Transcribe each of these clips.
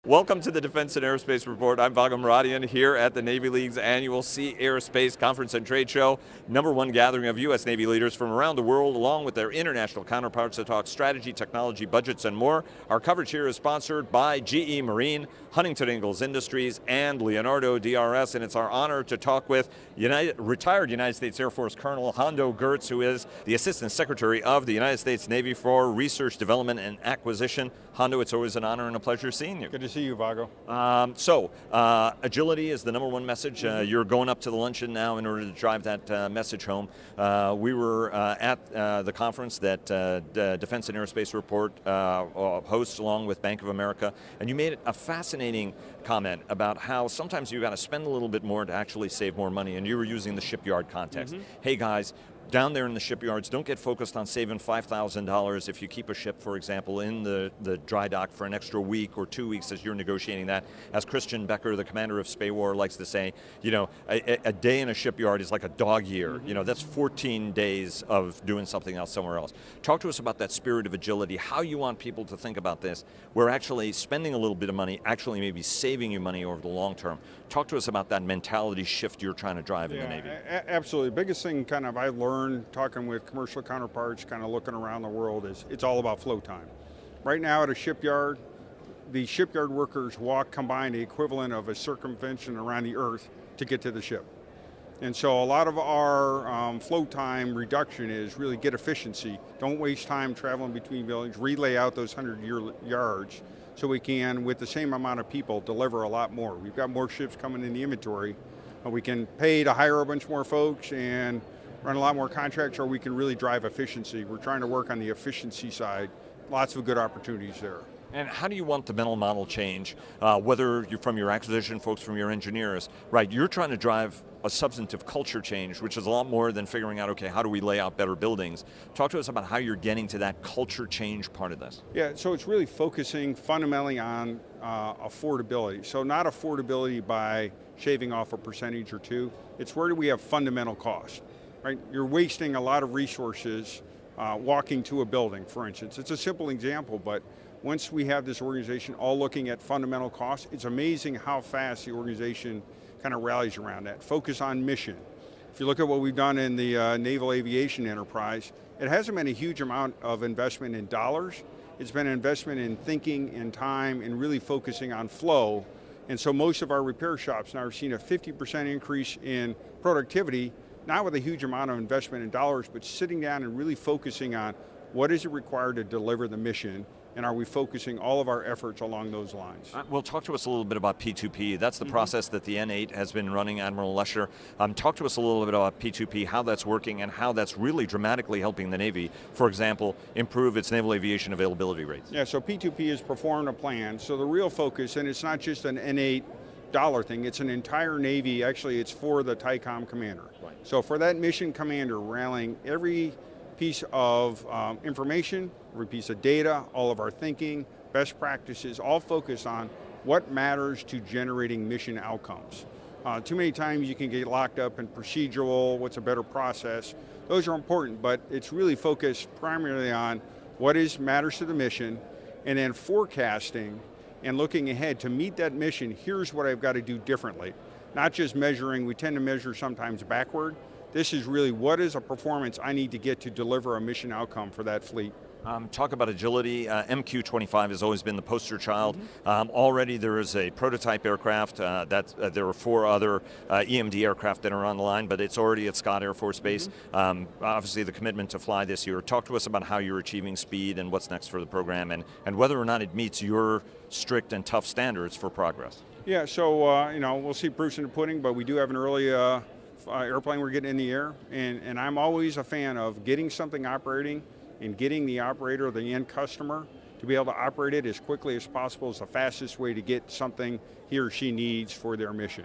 Welcome to the Defense and Aerospace Report. I'm Vago Muradian here at the Navy League's annual Sea Aerospace Conference and Trade Show, #1 gathering of U.S. Navy leaders from around the world, along with their international counterparts to talk strategy, technology, budgets, and more. Our coverage here is sponsored by GE Marine, Huntington Ingalls Industries, and Leonardo DRS, and it's our honor to talk with retired United States Air Force Colonel Hondo Guerts, who is the Assistant Secretary of the United States Navy for Research, Development, and Acquisition. Hondo, it's always an honor and a pleasure seeing you. Good to see you, Vago. Agility is the #1 message. You're going up to the luncheon now in order to drive that message home. We were at the conference that Defense and Aerospace Report hosts along with Bank of America, and you made a fascinating comment about how sometimes you've got to spend a little bit more to actually save more money, and you were using the shipyard context. Hey guys, down there in the shipyards, don't get focused on saving $5,000 if you keep a ship, for example, in the dry dock for an extra week or 2 weeks as you're negotiating that. As Christian Becker, the commander of SPAWAR, likes to say, you know, a day in a shipyard is like a dog year. You know, that's 14 days of doing something else somewhere else. Talk to us about that spirit of agility, how you want people to think about this. We're actually spending a little bit of money, actually maybe saving you money over the long term. Talk to us about that mentality shift you're trying to drive in the Navy. Absolutely. Biggest thing kind of I learned talking with commercial counterparts, kind of looking around the world, is it's all about flow time. Right now at a shipyard, the shipyard workers combine the equivalent of a circumvention around the earth to get to the ship. And so a lot of our flow time reduction is really get efficiency. Don't waste time traveling between buildings, relay out those 100 yards so we can, with the same amount of people, deliver a lot more. We've got more ships coming in the inventory. We can pay to hire a bunch more folks and run a lot more contracts, or we can really drive efficiency. We're trying to work on the efficiency side. Lots of good opportunities there. And how do you want the mental model change, whether you're from your acquisition folks, from your engineers, right? You're trying to drive a substantive culture change, which is a lot more than figuring out, okay, how do we lay out better buildings? Talk to us about how you're getting to that culture change part of this. Yeah, so it's really focusing fundamentally on affordability. So not affordability by shaving off a percentage or two. It's where do we have fundamental cost, right? You're wasting a lot of resources walking to a building, for instance. It's a simple example, but once we have this organization all looking at fundamental costs, it's amazing how fast the organization kind of rallies around that. Focus on mission. If you look at what we've done in the naval aviation enterprise, it hasn't been a huge amount of investment in dollars. It's been an investment in thinking, in time, and really focusing on flow. And so most of our repair shops now are seeing a 50% increase in productivity, not with a huge amount of investment in dollars, but sitting down and really focusing on what is it required to deliver the mission, and are we focusing all of our efforts along those lines? Well, talk to us a little bit about P2P. That's the process that the N8 has been running, Admiral Lesher. Talk to us a little bit about P2P, how that's working, and how that's really dramatically helping the Navy, for example, improve its naval aviation availability rates. Yeah, so P2P has performed a plan. So the real focus, and it's not just an N8 dollar thing, it's an entire Navy, actually it's for the TICOM commander. Right. So for that mission commander, rallying every piece of information, every piece of data, all of our thinking, best practices, all focused on what matters to generating mission outcomes. Too many times you can get locked up in procedural, what's a better process. Those are important, but it's really focused primarily on what matters to the mission, and then forecasting and looking ahead to meet that mission. Here's what I've got to do differently. Not just measuring, we tend to measure sometimes backward. This is really what is a performance I need to get to deliver a mission outcome for that fleet. Talk about agility. MQ-25 has always been the poster child. Already there is a prototype aircraft. There are 4 other EMD aircraft that are on the line, but it's already at Scott Air Force Base. Obviously the commitment to fly this year. Talk to us about how you're achieving speed and what's next for the program, and whether or not it meets your strict and tough standards for progress. Yeah, so you know, we'll see proofs in the pudding, but we do have an early airplane we're getting in the air, and I'm always a fan of getting something operating and getting the operator, the end customer, to be able to operate it as quickly as possible is the fastest way to get something he or she needs for their mission.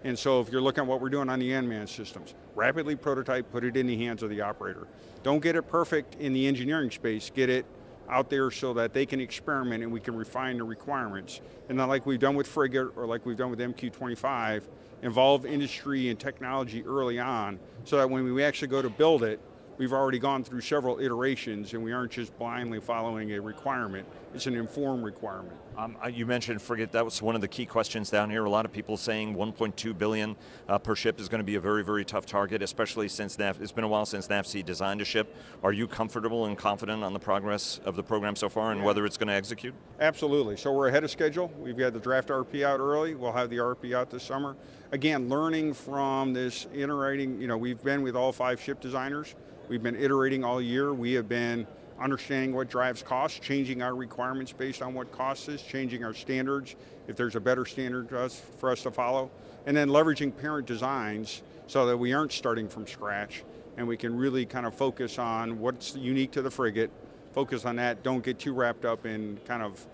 And so if you're looking at what we're doing on the unmanned systems, rapidly prototype, put it in the hands of the operator. Don't get it perfect in the engineering space, get it out there so that they can experiment and we can refine the requirements. And then like we've done with Frigate or like we've done with MQ-25, involve industry and technology early on so that when we actually go to build it, we've already gone through several iterations and we aren't just blindly following a requirement. It's an informed requirement. You mentioned frigate. That was one of the key questions down here. A lot of people saying 1.2 billion per ship is going to be a very, very tough target, especially since it's been a while since NAVSEA designed a ship. Are you comfortable and confident on the progress of the program so far and whether it's going to execute? Absolutely. So we're ahead of schedule. We've got the draft RP out early. We'll have the RP out this summer. Again, learning from this, iterating, we've been with all 5 ship designers. We've been iterating all year. We have been understanding what drives costs, changing our requirements based on what cost is, changing our standards if there's a better standard for us to follow, and then leveraging parent designs so that we aren't starting from scratch and we can really kind of focus on what's unique to the frigate, focus on that, don't get too wrapped up in kind of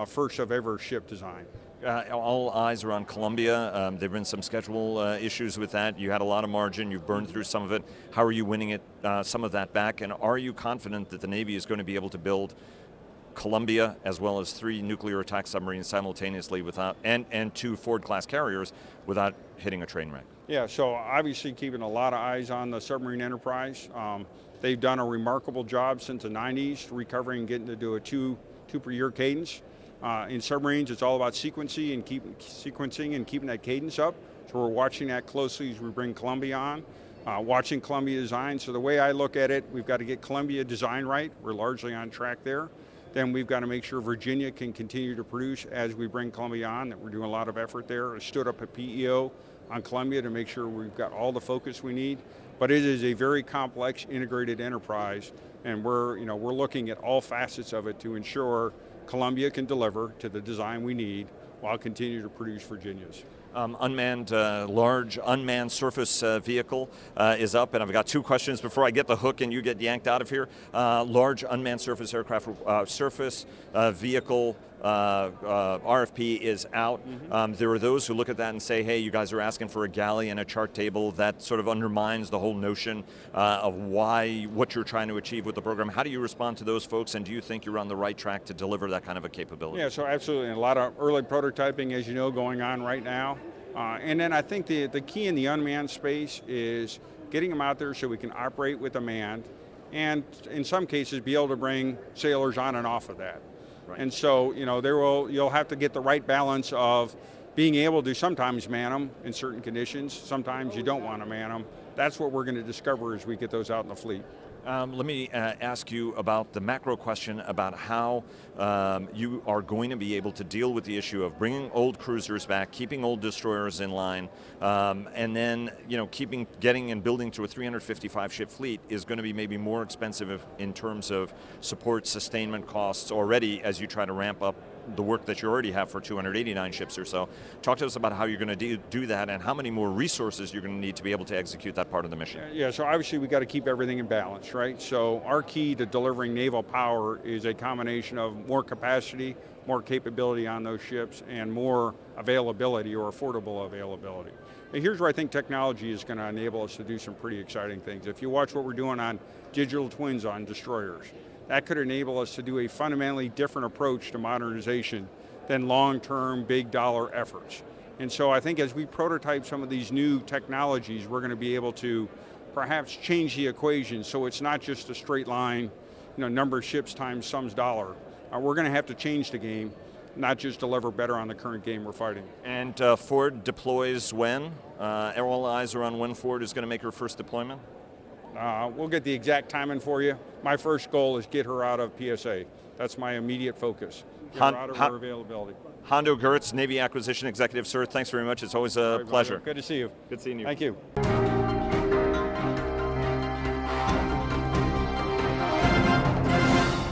first of ever ship design. All eyes are on Columbia. There have been some schedule issues with that. You had a lot of margin, you've burned through some of it. How are you winning some of that back? And are you confident that the Navy is going to be able to build Columbia as well as 3 nuclear attack submarines simultaneously without, and 2 Ford-class carriers without hitting a train wreck? Yeah, so obviously keeping a lot of eyes on the submarine enterprise. They've done a remarkable job since the 90s, recovering and getting to do a two per year cadence. In submarines, it's all about sequencing and keeping that cadence up. So we're watching that closely as we bring Columbia on, watching Columbia design. So the way I look at it, we've got to get Columbia design right. We're largely on track there. Then we've got to make sure Virginia can continue to produce as we bring Columbia on, that we're doing a lot of effort there. I stood up a PEO on Columbia to make sure we've got all the focus we need. But it is a very complex, integrated enterprise, and we're looking at all facets of it to ensure Columbia can deliver to the design we need while continuing to produce Virginias. Unmanned, large unmanned surface vehicle is up, and I've got 2 questions before I get the hook and you get yanked out of here. Large unmanned surface aircraft, surface vehicle RFP is out. There are those who look at that and say, hey, you guys are asking for a galley and a chart table. That sort of undermines the whole notion of what you're trying to achieve with the program. How do you respond to those folks, and do you think you're on the right track to deliver that kind of a capability? Yeah, so absolutely, and a lot of early prototyping, as you know, going on right now. And then I think the key in the unmanned space is getting them out there so we can operate with a manned, and in some cases be able to bring sailors on and off of that. Right. And so, you'll have to get the right balance of being able to sometimes man them in certain conditions, sometimes you don't want to man them. That's what we're going to discover as we get those out in the fleet. Let me ask you about the macro question about how you are going to be able to deal with the issue of bringing old cruisers back, keeping old destroyers in line, and then getting and building to a 355 ship fleet is going to be maybe more expensive in terms of support sustainment costs already as you try to ramp up the work that you already have for 289 ships or so. Talk to us about how you're going to do that and how many more resources you're going to need to be able to execute that part of the mission. Yeah, so obviously we got to keep everything in balance, right? So our key to delivering naval power is a combination of more capacity, more capability on those ships, and more availability or affordable availability. And here's where I think technology is going to enable us to do some pretty exciting things. If you watch what we're doing on digital twins on destroyers, that could enable us to do a fundamentally different approach to modernization than long-term, big dollar efforts. And so I think as we prototype some of these new technologies, we're going to be able to perhaps change the equation so it's not just a straight line, number of ships times sums dollar. We're going to have to change the game, not just deliver better on the current game we're fighting. And Ford deploys when? All eyes are on when Ford is going to make her first deployment? We'll get the exact timing for you. My first goal is get her out of PSA. That's my immediate focus. Get her out of her availability. Hondo Guerts, Navy Acquisition Executive, sir, thanks very much. It's always a pleasure. Good to see you. Good seeing you. Thank you.